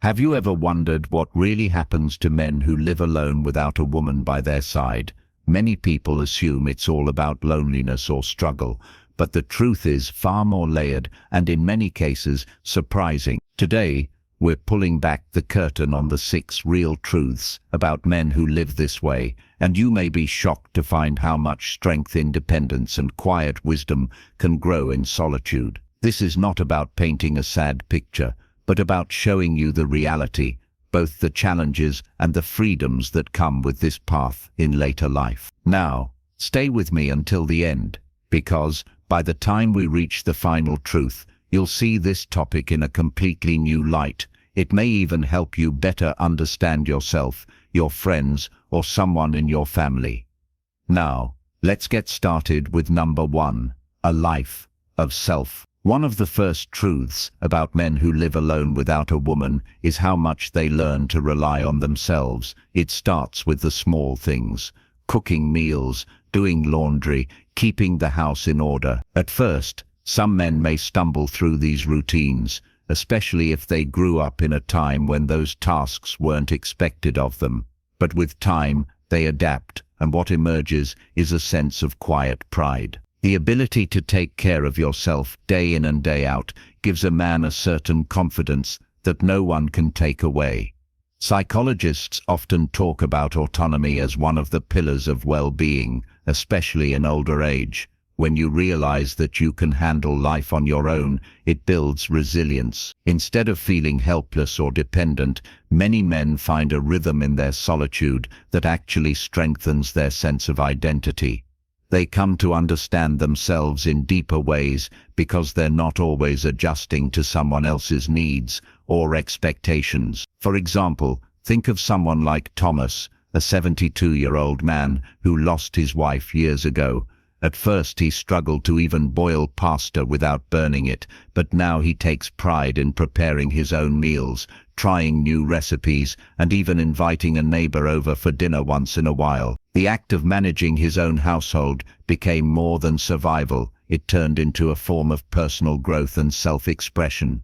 Have you ever wondered what really happens to men who live alone without a woman by their side? Many people assume it's all about loneliness or struggle, but the truth is far more layered and in many cases surprising. Today, we're pulling back the curtain on the 6 real truths about men who live this way, and you may be shocked to find how much strength, independence, and quiet wisdom can grow in solitude. This is not about painting a sad picture, but about showing you the reality, both the challenges and the freedoms that come with this path in later life. Now, stay with me until the end, because by the time we reach the final truth, you'll see this topic in a completely new light. It may even help you better understand yourself, your friends, or someone in your family. Now, let's get started with number 1, a life of self. One of the first truths about men who live alone without a woman is how much they learn to rely on themselves. It starts with the small things: cooking meals, doing laundry, keeping the house in order. At first, some men may stumble through these routines, especially if they grew up in a time when those tasks weren't expected of them. But with time, they adapt, and what emerges is a sense of quiet pride. The ability to take care of yourself day in and day out gives a man a certain confidence that no one can take away. Psychologists often talk about autonomy as one of the pillars of well-being, especially in older age. When you realize that you can handle life on your own, it builds resilience. Instead of feeling helpless or dependent, many men find a rhythm in their solitude that actually strengthens their sense of identity. They come to understand themselves in deeper ways because they're not always adjusting to someone else's needs or expectations. For example, think of someone like Thomas, a 72-year-old man who lost his wife years ago. At first he struggled to even boil pasta without burning it, but now he takes pride in preparing his own meals, trying new recipes, and even inviting a neighbor over for dinner once in a while. The act of managing his own household became more than survival. It turned into a form of personal growth and self-expression.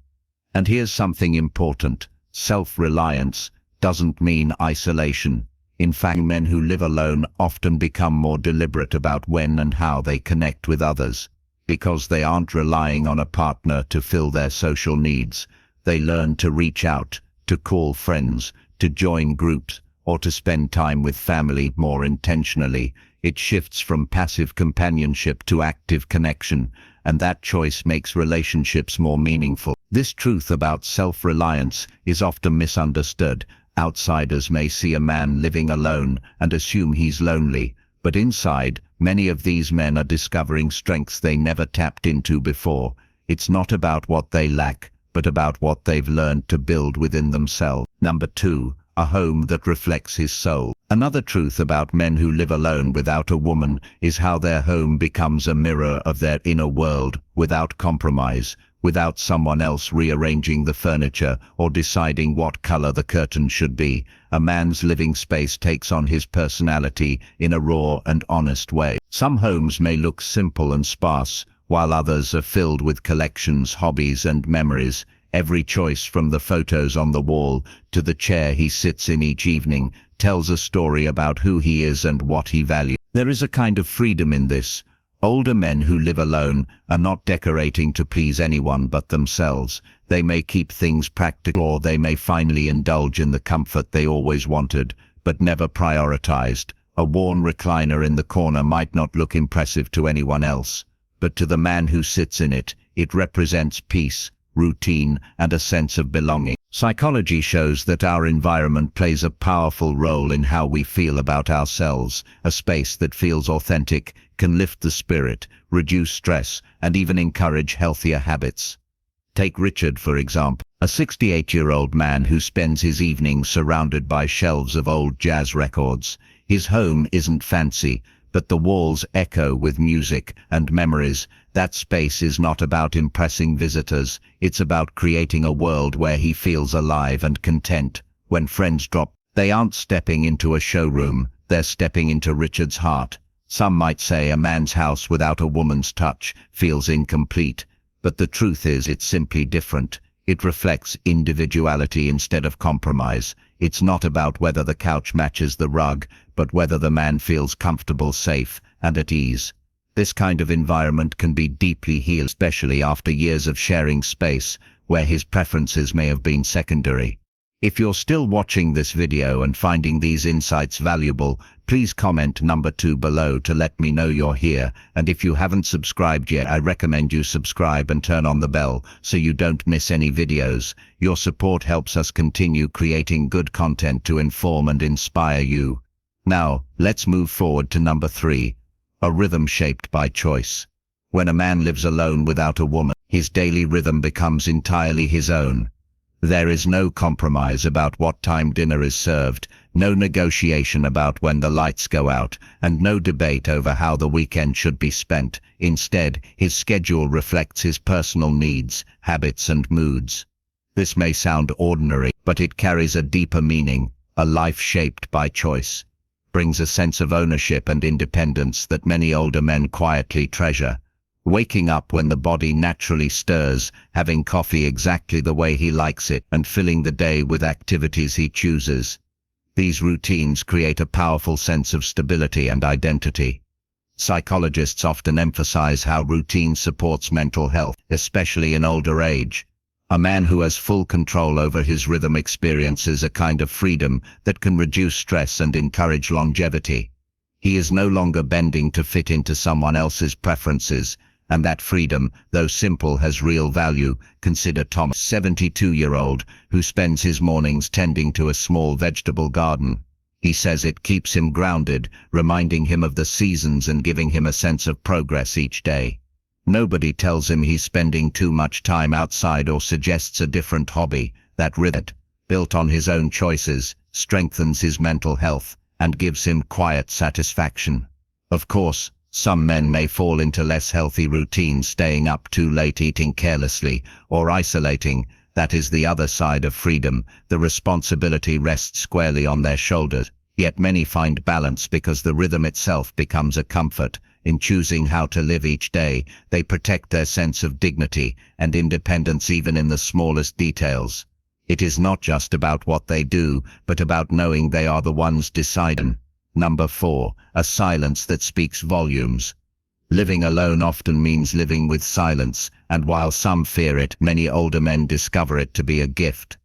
And here's something important: self-reliance doesn't mean isolation. In fact, men who live alone often become more deliberate about when and how they connect with others. Because they aren't relying on a partner to fill their social needs, they learn to reach out, to call friends, to join groups, or to spend time with family more intentionally. It shifts from passive companionship to active connection, and that choice makes relationships more meaningful. This truth about self-reliance is often misunderstood. Outsiders may see a man living alone and assume he's lonely, but inside, many of these men are discovering strengths they never tapped into before. It's not about what they lack, but about what they've learned to build within themselves. Number 2, a home that reflects his soul. Another truth about men who live alone without a woman is how their home becomes a mirror of their inner world, without compromise, without someone else rearranging the furniture or deciding what color the curtain should be. A man's living space takes on his personality in a raw and honest way. Some homes may look simple and sparse, while others are filled with collections, hobbies, and memories. Every choice, from the photos on the wall to the chair he sits in each evening, tells a story about who he is and what he values. There is a kind of freedom in this. Older men who live alone are not decorating to please anyone but themselves. They may keep things practical, or they may finally indulge in the comfort they always wanted, but never prioritized. A worn recliner in the corner might not look impressive to anyone else, but to the man who sits in it, it represents peace, routine, and a sense of belonging. Psychology shows that our environment plays a powerful role in how we feel about ourselves. A space that feels authentic can lift the spirit, reduce stress, and even encourage healthier habits. Take Richard, for example, a 68-year-old man who spends his evenings surrounded by shelves of old jazz records. His home isn't fancy, but the walls echo with music and memories. That space is not about impressing visitors, it's about creating a world where he feels alive and content. When friends drop, they aren't stepping into a showroom, they're stepping into Richard's heart. Some might say a man's house without a woman's touch feels incomplete, but the truth is it's simply different. It reflects individuality instead of compromise. It's not about whether the couch matches the rug, but whether the man feels comfortable, safe, and at ease. This kind of environment can be deeply healing, especially after years of sharing space, where his preferences may have been secondary. If you're still watching this video and finding these insights valuable, please comment number 2 below to let me know you're here. And if you haven't subscribed yet, I recommend you subscribe and turn on the bell so you don't miss any videos. Your support helps us continue creating good content to inform and inspire you. Now, let's move forward to number 3, a rhythm shaped by choice. When a man lives alone without a woman, his daily rhythm becomes entirely his own. There is no compromise about what time dinner is served, no negotiation about when the lights go out, and no debate over how the weekend should be spent. Instead, his schedule reflects his personal needs, habits, and moods. This may sound ordinary, but it carries a deeper meaning. A life shaped by choice brings a sense of ownership and independence that many older men quietly treasure. Waking up when the body naturally stirs, having coffee exactly the way he likes it, and filling the day with activities he chooses. These routines create a powerful sense of stability and identity. Psychologists often emphasize how routine supports mental health, especially in older age. A man who has full control over his rhythm experiences a kind of freedom that can reduce stress and encourage longevity. He is no longer bending to fit into someone else's preferences, and that freedom, though simple, has real value. Consider Thomas, 72-year-old, who spends his mornings tending to a small vegetable garden. He says it keeps him grounded, reminding him of the seasons and giving him a sense of progress each day. Nobody tells him he's spending too much time outside or suggests a different hobby. That rhythm, built on his own choices, strengthens his mental health and gives him quiet satisfaction. Of course, some men may fall into less healthy routines, staying up too late, eating carelessly, or isolating. That is the other side of freedom. The responsibility rests squarely on their shoulders. Yet many find balance because the rhythm itself becomes a comfort. In choosing how to live each day, they protect their sense of dignity and independence even in the smallest details. It is not just about what they do, but about knowing they are the ones deciding. Number 4, a silence that speaks volumes. Living alone often means living with silence, and while some fear it, many older men discover it to be a gift.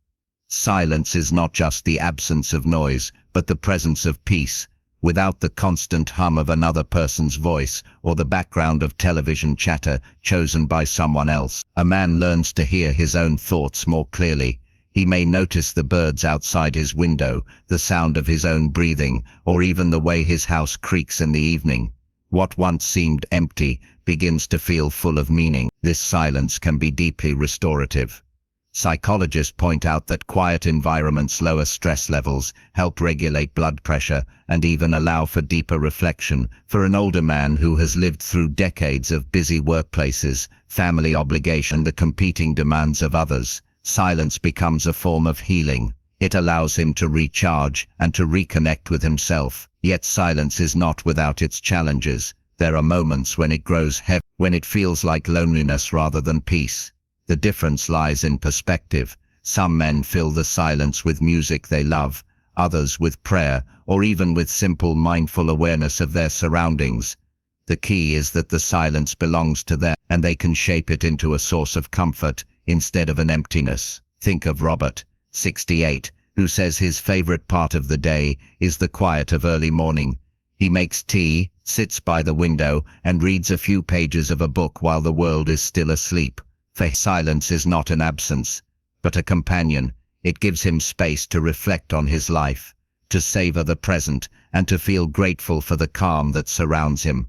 Silence is not just the absence of noise, but the presence of peace. Without the constant hum of another person's voice, or the background of television chatter chosen by someone else, a man learns to hear his own thoughts more clearly. He may notice the birds outside his window, the sound of his own breathing, or even the way his house creaks in the evening. What once seemed empty begins to feel full of meaning. This silence can be deeply restorative. Psychologists point out that quiet environments lower stress levels, help regulate blood pressure, and even allow for deeper reflection. For an older man who has lived through decades of busy workplaces, family obligation, and the competing demands of others, silence becomes a form of healing. It allows him to recharge and to reconnect with himself. Yet silence is not without its challenges. There are moments when it grows heavy, when it feels like loneliness rather than peace. The difference lies in perspective. Some men fill the silence with music they love, others with prayer, or even with simple mindful awareness of their surroundings. The key is that the silence belongs to them, and they can shape it into a source of comfort instead of an emptiness. Think of Robert, 68, who says his favorite part of the day is the quiet of early morning. He makes tea, sits by the window, and reads a few pages of a book while the world is still asleep. For silence is not an absence, but a companion. It gives him space to reflect on his life, to savor the present, and to feel grateful for the calm that surrounds him.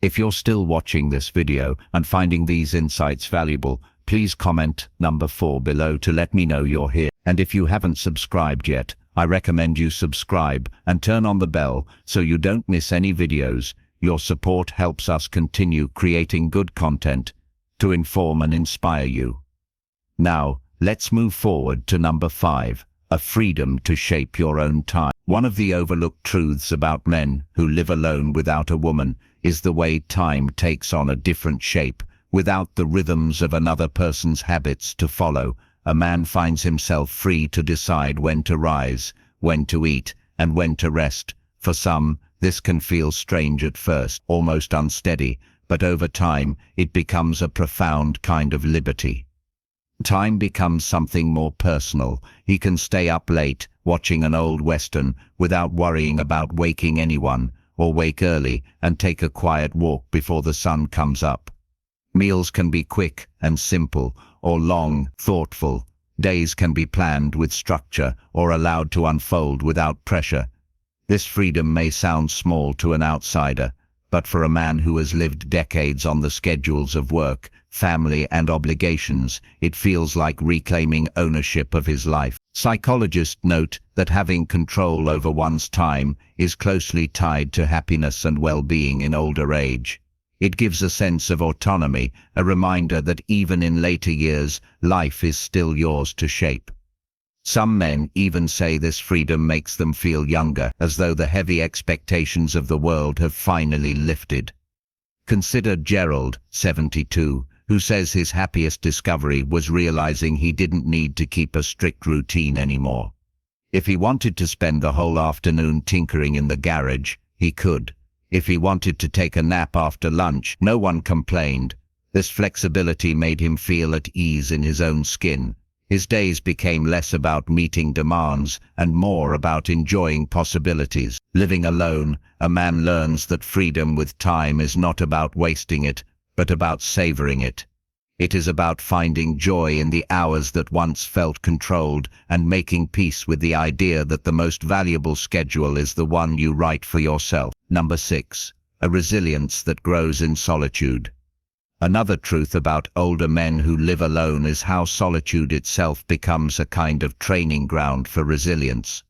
If you're still watching this video and finding these insights valuable, please comment number 4 below to let me know you're here. And if you haven't subscribed yet, I recommend you subscribe and turn on the bell so you don't miss any videos. Your support helps us continue creating good content to inform and inspire you. Now, let's move forward to number 5, a freedom to shape your own time. One of the overlooked truths about men who live alone without a woman is the way time takes on a different shape without the rhythms of another person's habits to follow. A man finds himself free to decide when to rise, when to eat, and when to rest. For some, this can feel strange at first, almost unsteady, but over time, it becomes a profound kind of liberty. Time becomes something more personal. He can stay up late, watching an old western, without worrying about waking anyone, or wake early and take a quiet walk before the sun comes up. Meals can be quick and simple, or long, thoughtful. Days can be planned with structure, or allowed to unfold without pressure. This freedom may sound small to an outsider, but for a man who has lived decades on the schedules of work, family, and obligations, it feels like reclaiming ownership of his life. Psychologists note that having control over one's time is closely tied to happiness and well-being in older age. It gives a sense of autonomy, a reminder that even in later years, life is still yours to shape. Some men even say this freedom makes them feel younger, as though the heavy expectations of the world have finally lifted. Consider Gerald, 72, who says his happiest discovery was realizing he didn't need to keep a strict routine anymore. If he wanted to spend the whole afternoon tinkering in the garage, he could. If he wanted to take a nap after lunch, no one complained. This flexibility made him feel at ease in his own skin. His days became less about meeting demands and more about enjoying possibilities. Living alone, a man learns that freedom with time is not about wasting it, but about savoring it. It is about finding joy in the hours that once felt controlled and making peace with the idea that the most valuable schedule is the one you write for yourself. Number 6. A resilience that grows in solitude. Another truth about older men who live alone is how solitude itself becomes a kind of training ground for resilience.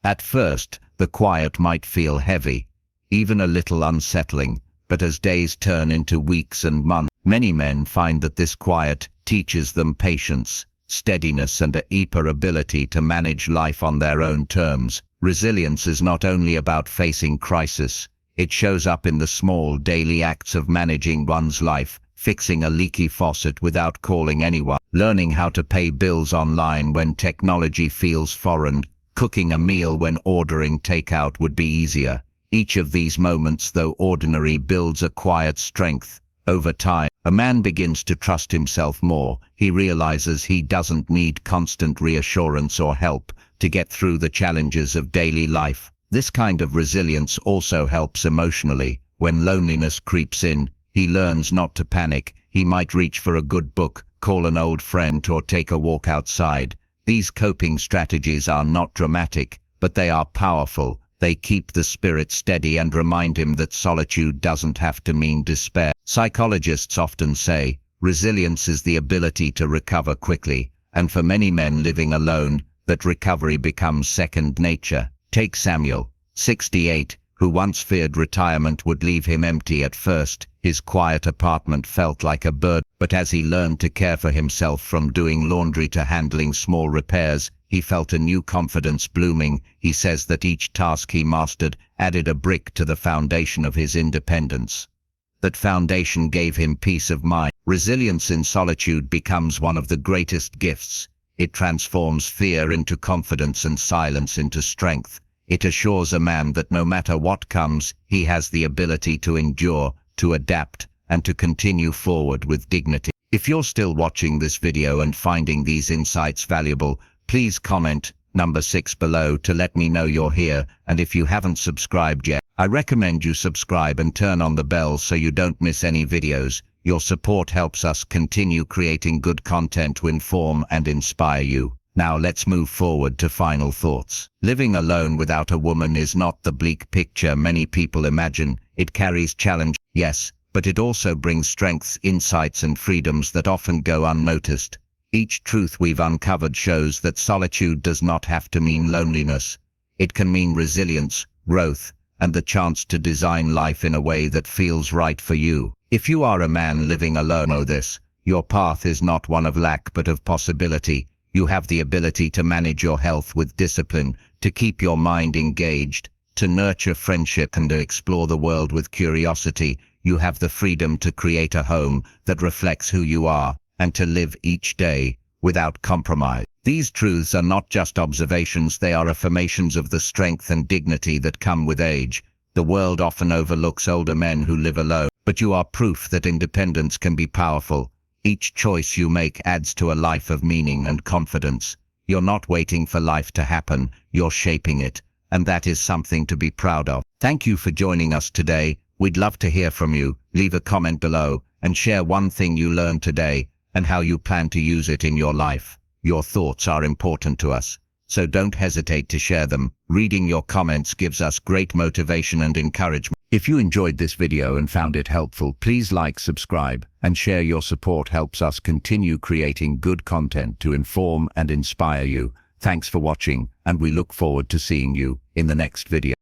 At first, the quiet might feel heavy, even a little unsettling, but as days turn into weeks and months, many men find that this quiet teaches them patience, steadiness, and a deeper ability to manage life on their own terms. Resilience is not only about facing crisis, it shows up in the small daily acts of managing one's life, fixing a leaky faucet without calling anyone, learning how to pay bills online when technology feels foreign, cooking a meal when ordering takeout would be easier. Each of these moments, though ordinary, builds a quiet strength. Over time, a man begins to trust himself more. He realizes he doesn't need constant reassurance or help to get through the challenges of daily life. This kind of resilience also helps emotionally. When loneliness creeps in, he learns not to panic. He might reach for a good book, call an old friend, or take a walk outside. These coping strategies are not dramatic, but they are powerful. They keep the spirit steady and remind him that solitude doesn't have to mean despair. Psychologists often say, resilience is the ability to recover quickly, and for many men living alone, that recovery becomes second nature. Take Samuel, 68, who once feared retirement would leave him empty at first. His quiet apartment felt like a burden, but as he learned to care for himself, from doing laundry to handling small repairs, he felt a new confidence blooming. He says that each task he mastered added a brick to the foundation of his independence. That foundation gave him peace of mind. Resilience in solitude becomes one of the greatest gifts. It transforms fear into confidence and silence into strength. It assures a man that no matter what comes, he has the ability to endure, to adapt, and to continue forward with dignity. If you're still watching this video and finding these insights valuable, please comment number 6 below to let me know you're here, and if you haven't subscribed yet, I recommend you subscribe and turn on the bell so you don't miss any videos. Your support helps us continue creating good content to inform and inspire you. Now let's move forward to final thoughts. Living alone without a woman is not the bleak picture many people imagine. It carries challenge, yes, but it also brings strengths, insights, and freedoms that often go unnoticed. Each truth we've uncovered shows that solitude does not have to mean loneliness. It can mean resilience, growth, and the chance to design life in a way that feels right for you. If you are a man living alone, know this: your path is not one of lack but of possibility. You have the ability to manage your health with discipline, to keep your mind engaged, to nurture friendship, and to explore the world with curiosity. you have the freedom to create a home that reflects who you are and to live each day without compromise. These truths are not just observations, they are affirmations of the strength and dignity that come with age. The world often overlooks older men who live alone, but you are proof that independence can be powerful. Each choice you make adds to a life of meaning and confidence. You're not waiting for life to happen, you're shaping it, and that is something to be proud of. Thank you for joining us today. We'd love to hear from you. Leave a comment below and share one thing you learned today and how you plan to use it in your life. Your thoughts are important to us, so don't hesitate to share them. Reading your comments gives us great motivation and encouragement. If you enjoyed this video and found it helpful, please like, subscribe, and share. Your support helps us continue creating good content to inform and inspire you. Thanks for watching, and we look forward to seeing you in the next video.